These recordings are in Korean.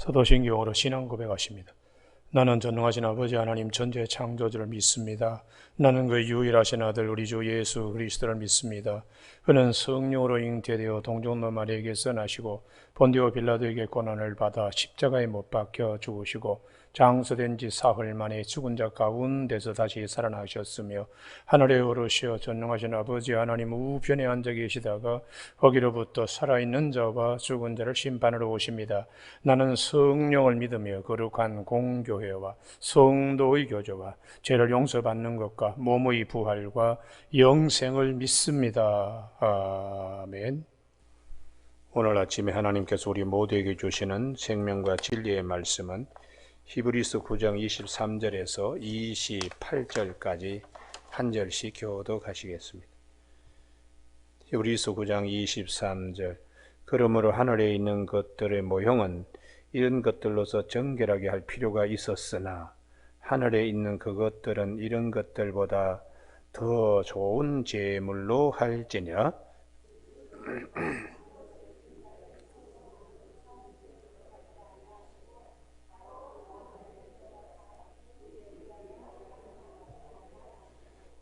사도신경으로 신앙 고백하십니다. 나는 전능하신 아버지 하나님 전지의 창조주를 믿습니다. 나는 그 유일하신 아들 우리 주 예수 그리스도를 믿습니다. 그는 성령으로 잉태되어 동정노 마리아에게서 나시고 본디오 빌라도에게 고난을 받아 십자가에 못 박혀 죽으시고 장사된 지 사흘 만에 죽은 자 가운데서 다시 살아나셨으며 하늘에 오르시어 전능하신 아버지 하나님 우편에 앉아 계시다가 거기로부터 살아있는 자와 죽은 자를 심판하러 오십니다. 나는 성령을 믿으며 거룩한 공교회와 성도의 교제와 죄를 용서받는 것과 몸의 부활과 영생을 믿습니다. 아멘. 오늘 아침에 하나님께서 우리 모두에게 주시는 생명과 진리의 말씀은 히브리서 9장 23절에서 28절까지 한 절씩 교독하시겠습니다. 히브리서 9장 23절 그러므로 하늘에 있는 것들의 모형은 이런 것들로서 정결하게 할 필요가 있었으나 하늘에 있는 그것들은 이런 것들보다 더 좋은 제물로 할지니라.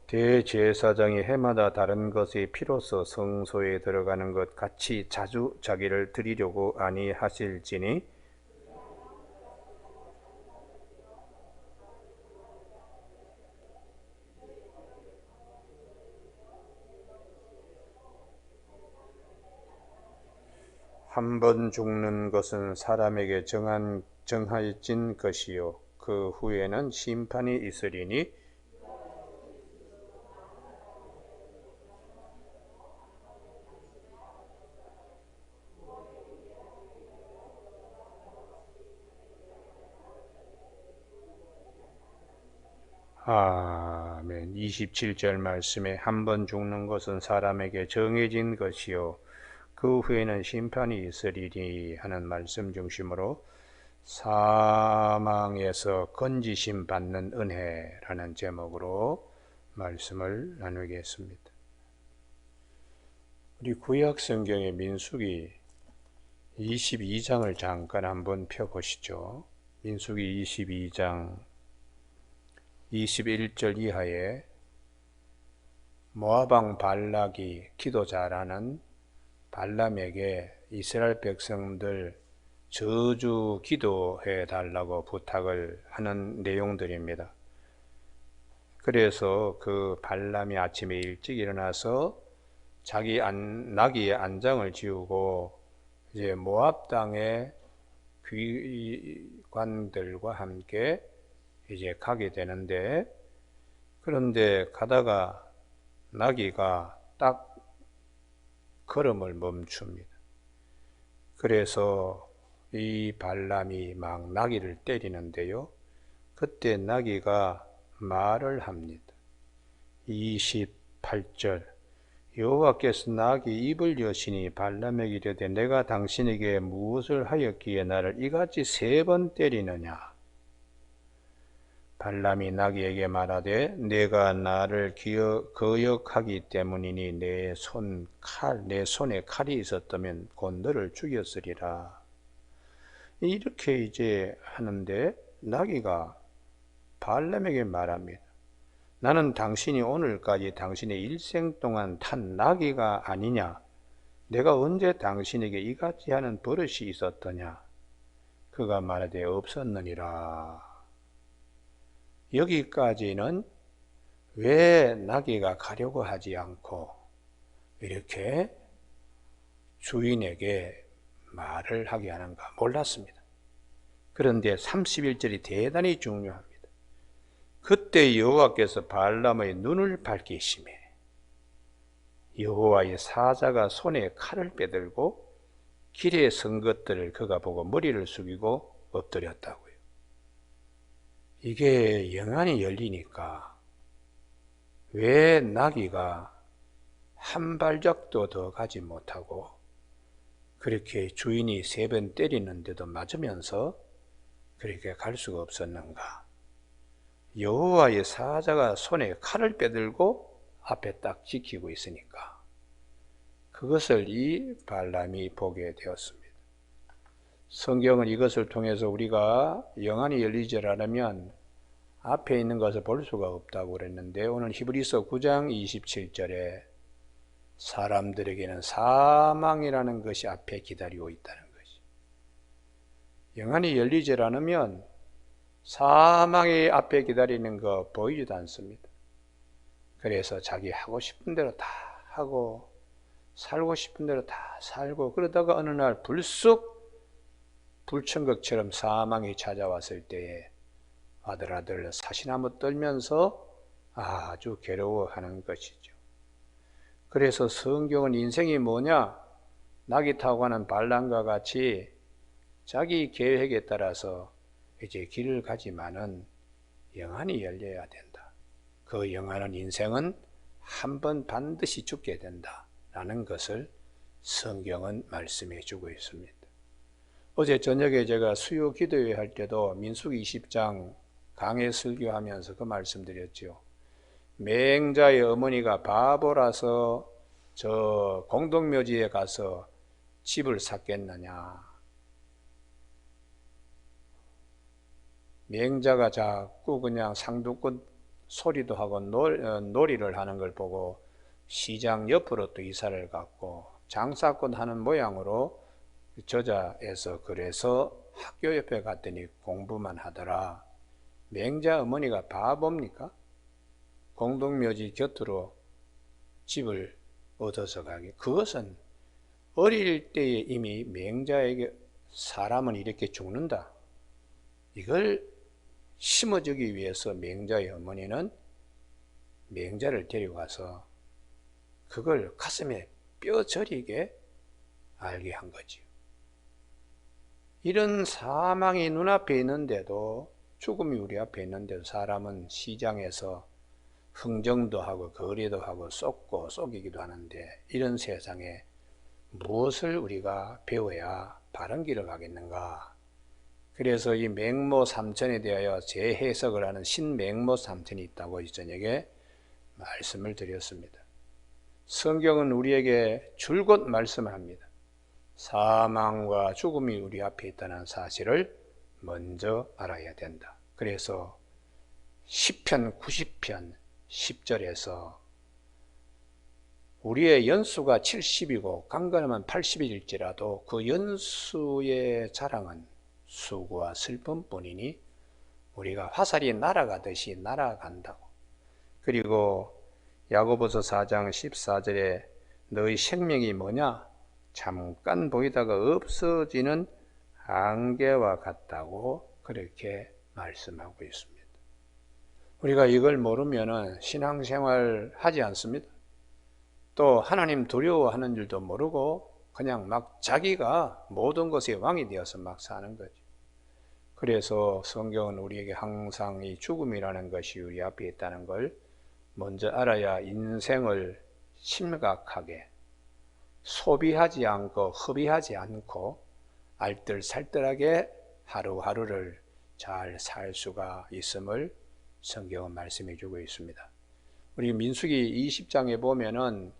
대제사장이 해마다 다른 것의 피로써 성소에 들어가는 것 같이 자주 자기를 드리려고 아니하실지니 한 번 죽는 것은 사람에게 정해진 것이요 그 후에는 심판이 있으리니 아멘. 27절 말씀에 한 번 죽는 것은 사람에게 정해진 것이요 그 후에는 심판이 있으리니 하는 말씀 중심으로 사망에서 건지심 받는 은혜라는 제목으로 말씀을 나누겠습니다. 우리 구약 성경의 민수기 22장을 잠깐 한번 펴보시죠. 민수기 22장 21절 이하에 모압 왕 발락이 기도 잘하는 발람에게 이스라엘 백성들 저주 기도해 달라고 부탁을 하는 내용들입니다. 그래서 그 발람이 아침에 일찍 일어나서 자기 나귀의 안장을 지우고 이제 모압 땅의 귀관들과 함께 이제 가게 되는데, 그런데 가다가 나귀가 딱 걸음을 멈춥니다. 그래서 이 발람이 막 나귀를 때리는데요. 그때 나귀가 말을 합니다. 28절 여호와께서 나귀 입을 여시니 발람에게 이르되 내가 당신에게 무엇을 하였기에 나를 이같이 3번 때리느냐. 발람이 나귀에게 말하되 내가 나를 거역하기 때문이니 내 손에 칼이 있었다면 곧 너를 죽였으리라. 이렇게 이제 하는데 나귀가 발람에게 말합니다. 나는 당신이 오늘까지 당신의 일생 동안 탄 나귀가 아니냐? 내가 언제 당신에게 이같이 하는 버릇이 있었더냐? 그가 말하되 없었느니라. 여기까지는 왜 나귀가 가려고 하지 않고 이렇게 주인에게 말을 하게 하는가 몰랐습니다. 그런데 31절이 대단히 중요합니다. 그때 여호와께서 발람의 눈을 밝히시매 여호와의 사자가 손에 칼을 빼들고 길에 선 것들을 그가 보고 머리를 숙이고 엎드렸다고요. 이게 영안이 열리니까 왜 나귀가 한 발짝도 더 가지 못하고 그렇게 주인이 3번 때리는데도 맞으면서 그렇게 갈 수가 없었는가? 여호와의 사자가 손에 칼을 빼들고 앞에 딱 지키고 있으니까 그것을 이 발람이 보게 되었습니다. 성경은 이것을 통해서 우리가 영안이 열리지 않으면 앞에 있는 것을 볼 수가 없다고 그랬는데, 오늘 히브리서 9장 27절에 사람들에게는 사망이라는 것이 앞에 기다리고 있다는 것이, 영안이 열리지 않으면 사망이 앞에 기다리는 거 보이지도 않습니다. 그래서 자기 하고 싶은 대로 다 하고 살고 싶은 대로 다 살고, 그러다가 어느 날 불쑥 불천극처럼 사망이 찾아왔을 때에 아들아들 사시나무 떨면서 아주 괴로워하는 것이죠. 그래서 성경은 인생이 뭐냐? 낙이 타고 가는 반란과 같이 자기 계획에 따라서 이제 길을 가지만은 영안이 열려야 된다. 그 영안은 인생은 한 번 반드시 죽게 된다라는 것을 성경은 말씀해 주고 있습니다. 어제 저녁에 제가 수요 기도회 할 때도 민수기 20장 강해 설교하면서 그 말씀드렸죠. 맹자의 어머니가 바보라서 저 공동묘지에 가서 집을 샀겠느냐. 맹자가 자꾸 그냥 상두꾼 소리도 하고 놀이를 하는 걸 보고 시장 옆으로 또 이사를 갔고 장사꾼 하는 모양으로 저자에서 그래서 학교 옆에 갔더니 공부만 하더라. 맹자 어머니가 바보입니까? 공동묘지 곁으로 집을 얻어서 가기. 그것은 어릴 때에 이미 맹자에게 사람은 이렇게 죽는다, 이걸 심어주기 위해서 맹자의 어머니는 맹자를 데려가서 그걸 가슴에 뼈 저리게 알게 한 거지요. 이런 사망이 눈앞에 있는데도, 죽음이 우리 앞에 있는데도 사람은 시장에서 흥정도 하고 거래도 하고 쏟고 속이기도 하는데, 이런 세상에 무엇을 우리가 배워야 바른 길을 가겠는가? 그래서 이 맹모 삼천에 대하여 재해석을 하는 신맹모 삼천이 있다고 저녁에 말씀을 드렸습니다. 성경은 우리에게 줄곧 말씀을 합니다. 사망과 죽음이 우리 앞에 있다는 사실을 먼저 알아야 된다. 그래서 시편 90편 10절에서 우리의 연수가 70이고 강건하면 80일지라도 그 연수의 자랑은 수고와 슬픔뿐이니 우리가 화살이 날아가듯이 날아간다고. 그리고 야고보서 4장 14절에 너희 생명이 뭐냐? 잠깐 보이다가 없어지는 안개와 같다고 그렇게 말씀하고 있습니다. 우리가 이걸 모르면 신앙생활 하지 않습니다. 또 하나님 두려워하는 줄도 모르고 그냥 막 자기가 모든 것의 왕이 되어서 막 사는 거죠. 그래서 성경은 우리에게 항상 이 죽음이라는 것이 우리 앞에 있다는 걸 먼저 알아야 인생을 심각하게 소비하지 않고 허비하지 않고 알뜰살뜰하게 하루하루를 잘 살 수가 있음을 성경은 말씀해 주고 있습니다. 우리 민수기 20장에 보면은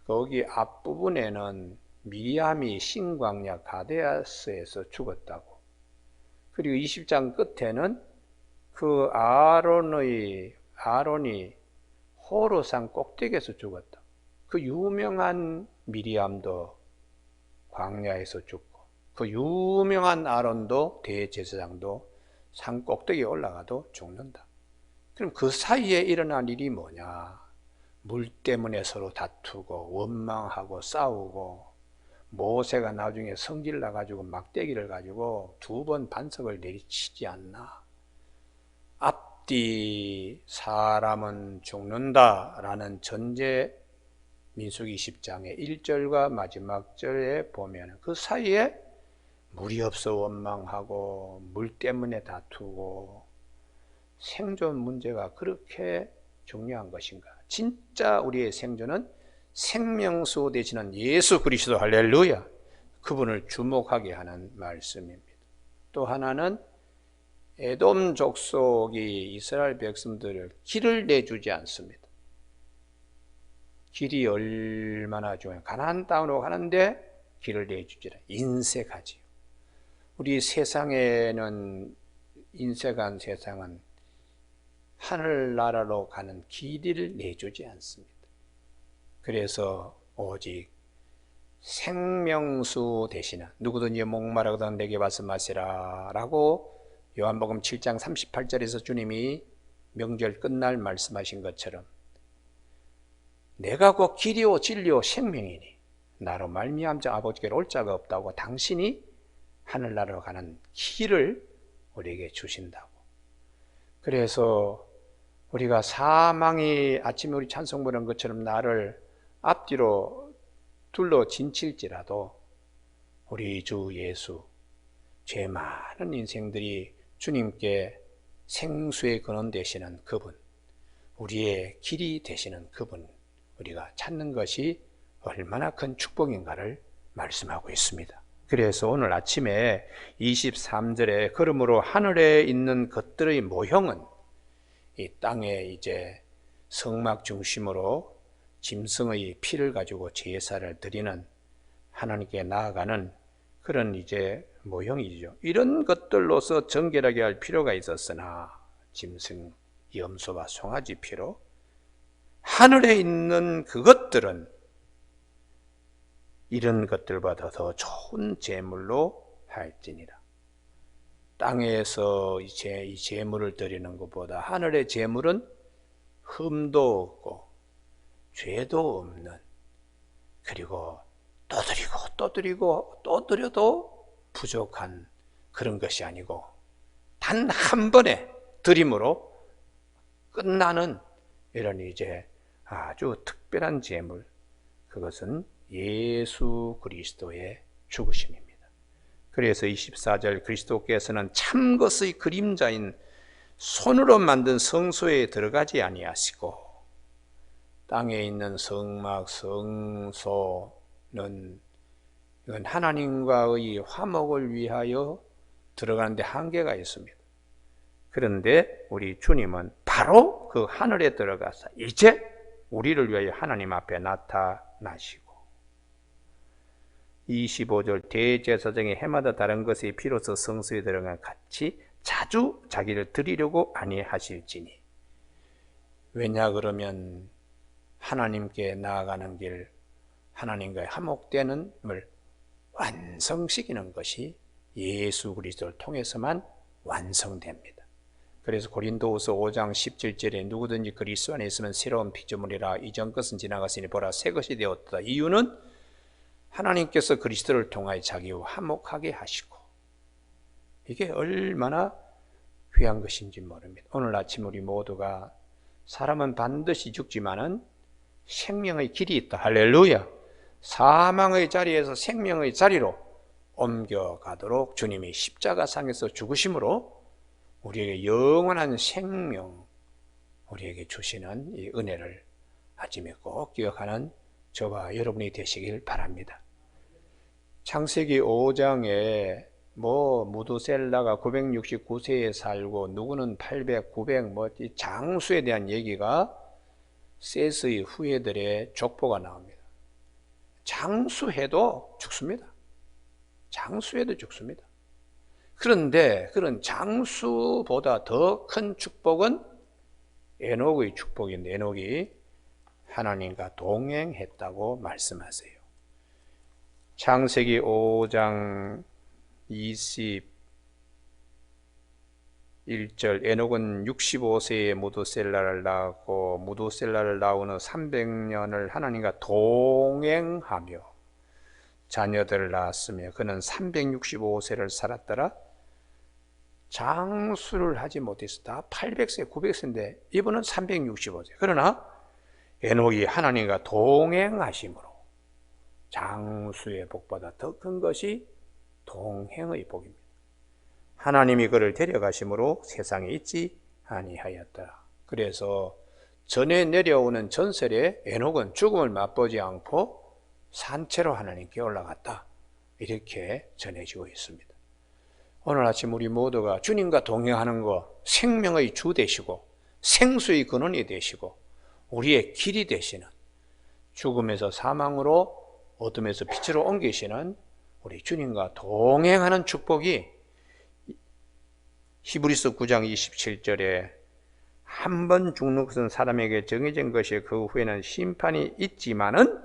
거기 앞부분에는 미리암이 신광야 가데아스에서 죽었다고, 그리고 20장 끝에는 그 아론이 호로산 꼭대기에서 죽었다. 그 유명한 미리암도 광야에서 죽고, 그 유명한 아론도 대제사장도 산 꼭대기에 올라가도 죽는다. 그럼 그 사이에 일어난 일이 뭐냐? 물 때문에 서로 다투고 원망하고 싸우고, 모세가 나중에 성질 나가지고 막대기를 가지고 2번 반석을 내리치지 않나? 앞뒤 사람은 죽는다라는 전제 민수기 10장의 1절과 마지막 절에 보면 그 사이에 물이 없어 원망하고 물 때문에 다투고, 생존 문제가 그렇게 중요한 것인가? 진짜 우리의 생존은 생명수 되시는 예수 그리스도, 할렐루야, 그분을 주목하게 하는 말씀입니다. 또 하나는 에돔 족속이 이스라엘 백성들을 길을 내주지 않습니다. 길이 얼마나 중요해요. 가나안 땅으로 가는데 길을 내주지 않아요. 인색하지요. 우리 세상에는 인생한 세상은 하늘나라로 가는 길을 내주지 않습니다. 그래서 오직 생명수 되시는 누구든지 목마르거든 내게 와서 마시라 라고 요한복음 7장 38절에서 주님이 명절 끝날 말씀하신 것처럼 내가 곧 길이요 진리요 생명이니 나로 말미암자 아버지께로 올 자가 없다고 당신이 하늘나라로 가는 길을 우리에게 주신다고. 그래서 우리가 사망이 아침에 우리 찬송 부르는 것처럼 나를 앞뒤로 둘러 진칠지라도 우리 주 예수 죄 많은 인생들이 주님께 생수의 근원 되시는 그분, 우리의 길이 되시는 그분 우리가 찾는 것이 얼마나 큰 축복인가를 말씀하고 있습니다. 그래서 오늘 아침에 23절에 그러므로 하늘에 있는 것들의 모형은 이 땅에 이제 성막 중심으로 짐승의 피를 가지고 제사를 드리는 하나님께 나아가는 그런 이제 모형이죠. 이런 것들로서 정결하게 할 필요가 있었으나 짐승, 염소와 송아지 피로 하늘에 있는 그것들은 이런 것들보다 더 좋은 제물로 할지니라. 땅에서 이 제물을 드리는 것보다 하늘의 제물은 흠도 없고 죄도 없는, 그리고 또 드리고 또 드리고 또 드려도 부족한 그런 것이 아니고 단 한 번에 드림으로 끝나는 이런 이제 아주 특별한 제물, 그것은 예수 그리스도의 죽으심입니다. 그래서 24절 그리스도께서는 참 것의 그림자인 손으로 만든 성소에 들어가지 아니하시고 땅에 있는 성막, 성소는 이건 하나님과의 화목을 위하여 들어가는데 한계가 있습니다. 그런데 우리 주님은 바로 그 하늘에 들어가서 이제 우리를 위하여 하나님 앞에 나타나시고 25절 대제사장이 해마다 다른 것의 피로서 성소에 들어간 같이 자주 자기를 드리려고 아니하실지니. 왜냐 그러면 하나님께 나아가는 길, 하나님과의 화목되는 을 완성시키는 것이 예수 그리스도를 통해서만 완성됩니다. 그래서 고린도후서 5장 17절에 누구든지 그리스도 안에 있으면 새로운 피조물이라 이전 것은 지나갔으니 보라 새 것이 되었다. 이유는 하나님께서 그리스도를 통하여 자기와 화목하게 하시고, 이게 얼마나 귀한 것인지 모릅니다. 오늘 아침 우리 모두가 사람은 반드시 죽지만은 생명의 길이 있다. 할렐루야. 사망의 자리에서 생명의 자리로 옮겨가도록 주님이 십자가상에서 죽으심으로 우리에게 영원한 생명, 우리에게 주시는 이 은혜를 아침에 꼭 기억하는 저와 여러분이 되시길 바랍니다. 창세기 5장에 무두셀라가 969세에 살고 누구는 800, 900 장수에 대한 얘기가 셋의 후예들의 족보가 나옵니다. 장수해도 죽습니다. 장수해도 죽습니다. 그런데 그런 장수보다 더 큰 축복은 에녹의 축복인데 에녹이 하나님과 동행했다고 말씀하세요. 창세기 5장 21절 에녹은 65세에 무두셀라를 낳았고 무두셀라를 낳은 후 300년을 하나님과 동행하며 자녀들을 낳았으며 그는 365세를 살았더라. 장수를 하지 못했다. 800세, 900세인데 이분은 365세. 그러나 에녹이 하나님과 동행하심으로 장수의 복보다 더 큰 것이 동행의 복입니다. 하나님이 그를 데려가심으로 세상에 있지 아니하였다. 그래서 전에 내려오는 전설에 에녹은 죽음을 맛보지 않고 산채로 하나님께 올라갔다. 이렇게 전해지고 있습니다. 오늘 아침 우리 모두가 주님과 동행하는 것, 생명의 주 되시고 생수의 근원이 되시고 우리의 길이 되시는, 죽음에서 사망으로 어둠에서 빛으로 옮기시는 우리 주님과 동행하는 축복이 히브리서 9장 27절에 한 번 죽는 것은 사람에게 정해진 것이 그 후에는 심판이 있지만은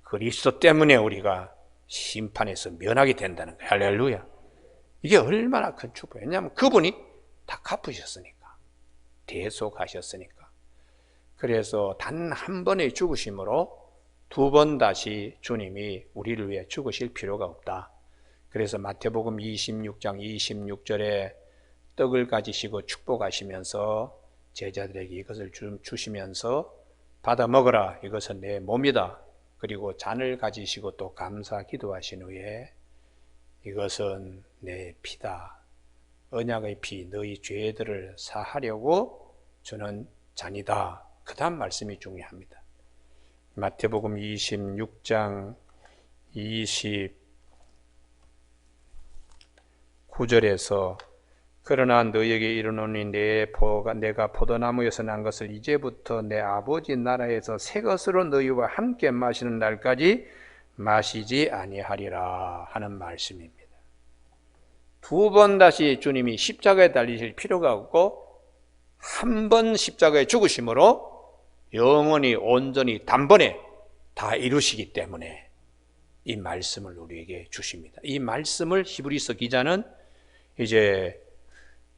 그리스도 때문에 우리가 심판에서 면하게 된다는 거예요. 할렐루야. 이게 얼마나 큰 축복이에요. 왜냐하면 그분이 다 갚으셨으니까. 대속하셨으니까. 그래서 단 한 번의 죽으심으로 두 번 다시 주님이 우리를 위해 죽으실 필요가 없다. 그래서 마태복음 26장 26절에 떡을 가지시고 축복하시면서 제자들에게 이것을 주시면서 받아 먹어라. 이것은 내 몸이다. 그리고 잔을 가지시고 또 감사 기도하신 후에 이것은 내 피다. 언약의 피, 너희 죄들을 사하려고 주는 잔이다. 그 다음 말씀이 중요합니다. 마태복음 26장 29절에서 그러나 너희에게 이르노니 내가 포도나무에서 난 것을 이제부터 내 아버지 나라에서 새 것으로 너희와 함께 마시는 날까지 마시지 아니하리라 하는 말씀입니다. 두 번 다시 주님이 십자가에 달리실 필요가 없고 한 번 십자가에 죽으심으로 영원히 온전히 단번에 다 이루시기 때문에 이 말씀을 우리에게 주십니다. 이 말씀을 히브리서 기자는 이제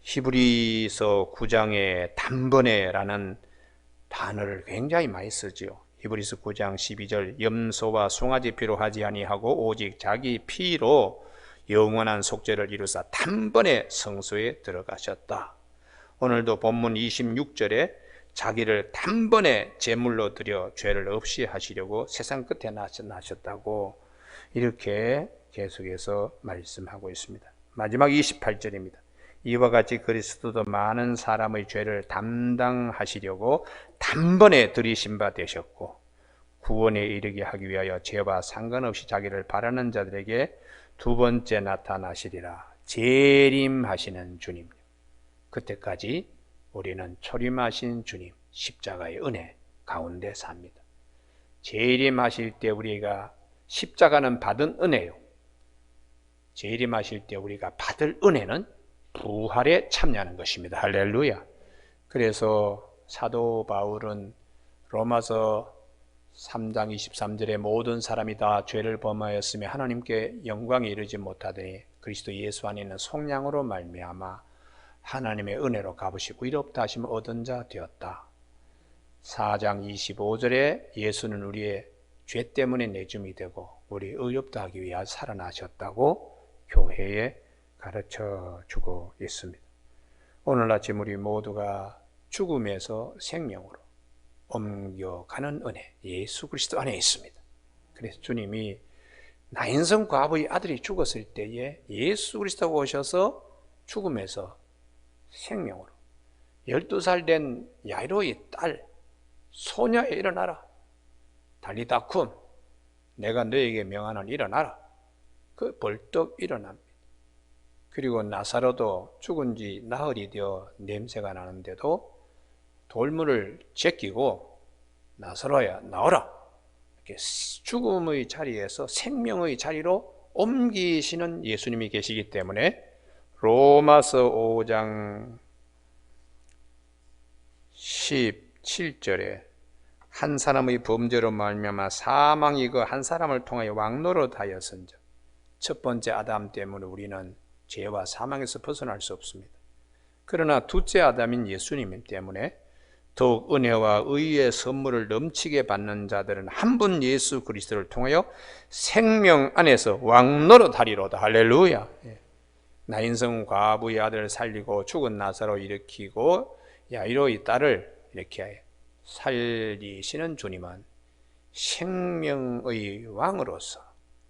히브리서 9장의 단번에라는 단어를 굉장히 많이 쓰지요. 히브리서 9장 12절 염소와 송아지 피로 하지 아니하고 오직 자기 피로 영원한 속죄를 이루사 단번에 성소에 들어가셨다. 오늘도 본문 26절에 자기를 단번에 제물로 드려 죄를 없이 하시려고 세상 끝에 나셨다고 이렇게 계속해서 말씀하고 있습니다. 마지막 28절입니다. 이와 같이 그리스도도 많은 사람의 죄를 담당하시려고 단번에 들이신 바 되셨고 구원에 이르게 하기 위하여 죄와 상관없이 자기를 바라는 자들에게 두 번째 나타나시리라. 재림하시는 주님. 그때까지 우리는 초림하신 주님 십자가의 은혜 가운데 삽니다. 재림하실 때 우리가 십자가는 받은 은혜요. 재림하실 때 우리가 받을 은혜는 부활에 참여하는 것입니다. 할렐루야. 그래서 사도 바울은 로마서 3장 23절에 모든 사람이 다 죄를 범하였으며 하나님께 영광에 이르지 못하더니 그리스도 예수 안에 있는 속량으로 말미암아 하나님의 은혜로 갚으시고 의롭다 하심을 얻은 자 되었다. 4장 25절에 예수는 우리의 죄 때문에 내줌이 되고 우리 의롭다 하기 위하여 살아나셨다고 교회에 가르쳐 주고 있습니다. 오늘 아침 우리 모두가 죽음에서 생명으로 옮겨가는 은혜, 예수 그리스도 안에 있습니다. 그래서 주님이 나인성 과부의 아들이 죽었을 때에 예수 그리스도가 오셔서 죽음에서 생명으로 12살 된 야이로의 딸 소녀에 일어나라. 달리다쿰 내가 너에게 명하노니 일어나라. 그 벌떡 일어납니다. 그리고 나사로도 죽은 지 나흘이 되어 냄새가 나는데도 돌문을 제끼고 나사로야 나오라. 이렇게 죽음의 자리에서 생명의 자리로 옮기시는 예수님이 계시기 때문에 로마서 5장 17절에 한 사람의 범죄로 말미암아 사망이 그 한 사람을 통하여 왕노릇하였은즉 첫 번째 아담 때문에 우리는 죄와 사망에서 벗어날 수 없습니다. 그러나 둘째 아담인 예수님 때문에 더욱 은혜와 의의 선물을 넘치게 받는 자들은 한 분 예수 그리스도를 통하여 생명 안에서 왕노릇하리로다. 할렐루야. 나인성 과부의 아들을 살리고 죽은 나사로 일으키고 야이로의 딸을 이렇게 살리시는 주님은 생명의 왕으로서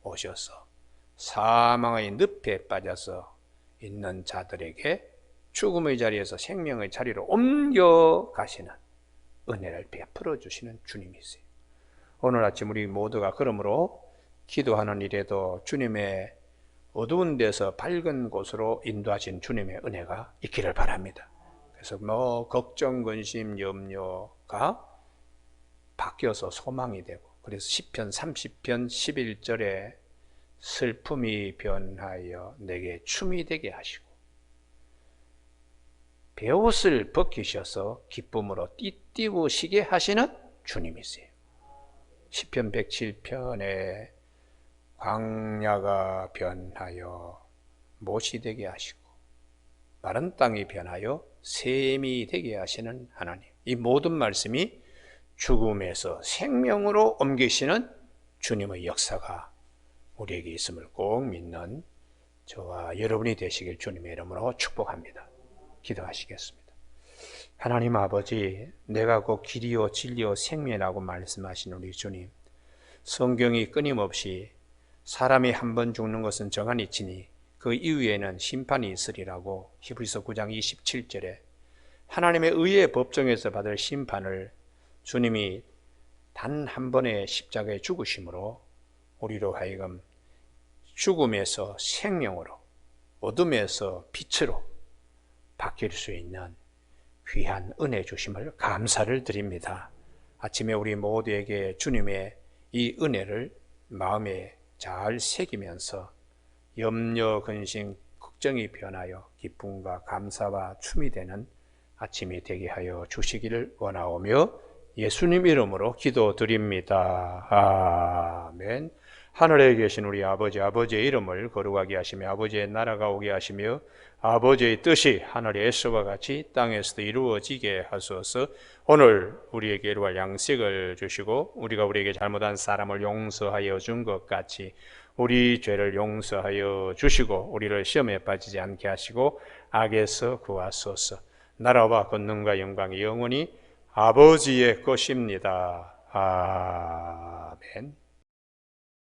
오셔서 사망의 늪에 빠져서 있는 자들에게 죽음의 자리에서 생명의 자리로 옮겨가시는 은혜를 베풀어 주시는 주님이세요. 오늘 아침 우리 모두가 그러므로 기도하는 일에도 주님의 어두운 데서 밝은 곳으로 인도하신 주님의 은혜가 있기를 바랍니다. 그래서 걱정, 근심, 염려가 바뀌어서 소망이 되고 그래서 시편 30편 11절에 슬픔이 변하여 내게 춤이 되게 하시고 베옷을 벗기셔서 기쁨으로 띠띠고 시게 하시는 주님이세요. 시편 107편에 광야가 변하여 못이 되게 하시고 마른 땅이 변하여 샘이 되게 하시는 하나님. 이 모든 말씀이 죽음에서 생명으로 옮기시는 주님의 역사가 우리에게 있음을 꼭 믿는 저와 여러분이 되시길 주님의 이름으로 축복합니다. 기도하시겠습니다. 하나님 아버지, 내가 곧 길이요 진리요 생명이라고 말씀하신 우리 주님, 성경이 끊임없이 사람이 한 번 죽는 것은 정한 이치니 그 이후에는 심판이 있으리라고 히브리서 9장 27절에 하나님의 의의 법정에서 받을 심판을 주님이 단 한 번의 십자가에 죽으심으로 우리로 하여금 죽음에서 생명으로, 어둠에서 빛으로 바뀔 수 있는 귀한 은혜 주심을 감사를 드립니다. 아침에 우리 모두에게 주님의 이 은혜를 마음에 잘 새기면서 염려, 근심, 걱정이 변하여 기쁨과 감사와 춤이 되는 아침이 되게 하여 주시기를 원하오며 예수님 이름으로 기도드립니다. 아멘. 하늘에 계신 우리 아버지, 아버지의 이름을 거룩하게 하시며 아버지의 나라가 오게 하시며 아버지의 뜻이 하늘에서와 같이 땅에서도 이루어지게 하소서. 오늘 우리에게 이루할 양식을 주시고 우리가 우리에게 잘못한 사람을 용서하여 준 것 같이 우리 죄를 용서하여 주시고 우리를 시험에 빠지지 않게 하시고 악에서 구하소서. 나라와 권능과 영광이 영원히 아버지의 것입니다. 아멘.